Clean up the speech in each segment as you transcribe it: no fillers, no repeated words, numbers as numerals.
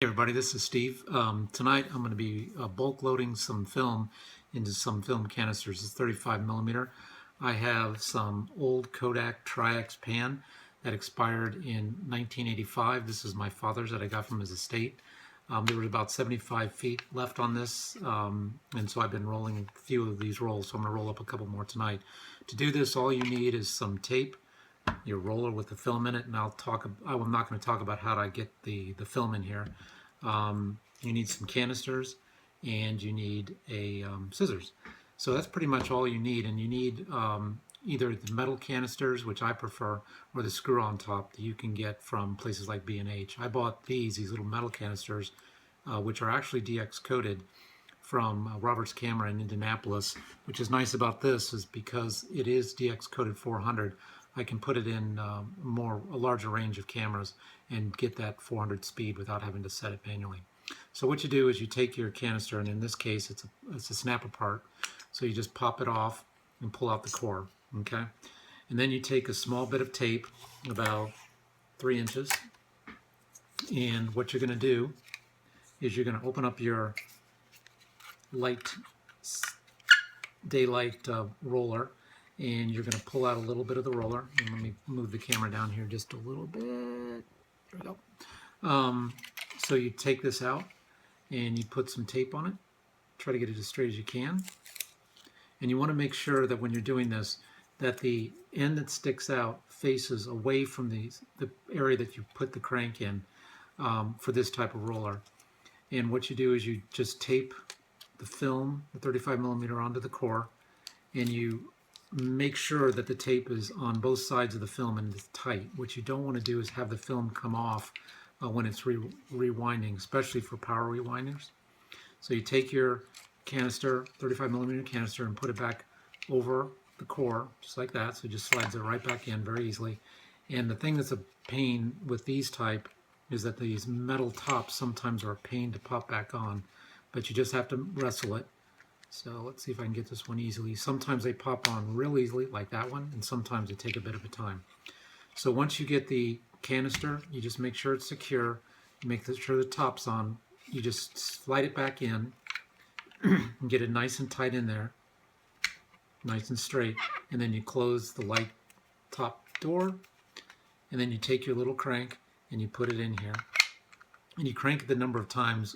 Hey everybody, this is Steve. Tonight I'm going to be bulk loading some film into some film canisters. It's 35 millimeter. I have some old Kodak Tri-X pan that expired in 1985. This is my father's that I got from his estate. There was about 75 feet left on this, and so I've been rolling a few of these rolls, so I'm going to roll up a couple more tonight. To do this, all you need is some tape, your roller with the film in it, and I'm not going to talk about how to get the film in here. You need some canisters and you need a scissors. So that's pretty much all you need, and you need either the metal canisters, which I prefer, or the screw on top that you can get from places like B&H. I bought these little metal canisters, which are actually DX coated from Robert's Camera in Indianapolis. Which is nice about this is because it is DX coated 400, I can put it in a larger range of cameras and get that 400 speed without having to set it manually. So what you do is you take your canister, and in this case it's a snap apart, so you just pop it off and pull out the core, okay? And then you take a small bit of tape, about 3 inches, and what you're going to do is you're going to open up your daylight roller, and you're going to pull out a little bit of the roller. And let me move the camera down here just a little bit. There we go. So you take this out and you put some tape on it. Try to get it as straight as you can. And you want to make sure that when you're doing this, that the end that sticks out faces away from the area that you put the crank in for this type of roller. And what you do is you just tape the film, the 35 millimeter, onto the core, and you make sure that the tape is on both sides of the film and it's tight. What you don't want to do is have the film come off when it's rewinding, especially for power rewinders. So you take your canister, 35 millimeter canister, and put it back over the core, just like that. So it just slides it right back in very easily. And the thing that's a pain with these type is that these metal tops sometimes are a pain to pop back on, but you just have to wrestle it. So let's see if I can get this one easily. Sometimes they pop on real easily, like that one, and sometimes they take a bit of a time. So once you get the canister, you just make sure it's secure, make sure the top's on, you just slide it back in, and get it nice and tight in there, nice and straight, and then you close the light top door, and then you take your little crank and you put it in here. And you crank it the number of times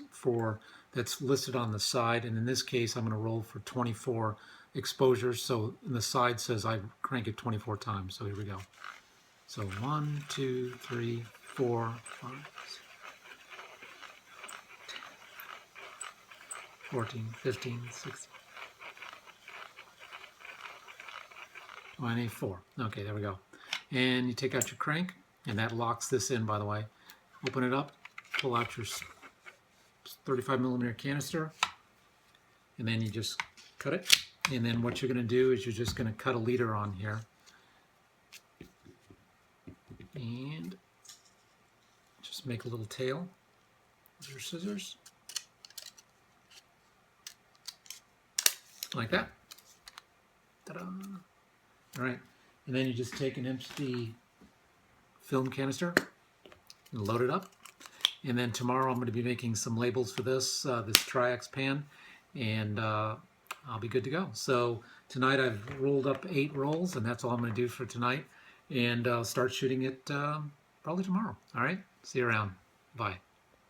that's listed on the side, and in this case I'm going to roll for 24 exposures, so in the side says I crank it 24 times. So here we go. So 1, 2, 3, 4, 5, 14, 15, 16, 24. Okay, there we go. And you take out your crank, and that locks this in, by the way. Open it up, pull out your 35 millimeter canister, and then you just cut it. And then what you're going to do is you're just going to cut a leader on here, and just make a little tail with your scissors, like that. Ta-da! All right, and then you just take an empty film canister and load it up. And then tomorrow I'm going to be making some labels for this Tri-X pan, and I'll be good to go. So tonight I've rolled up 8 rolls, and that's all I'm going to do for tonight. And I'll start shooting it probably tomorrow. All right? See you around. Bye.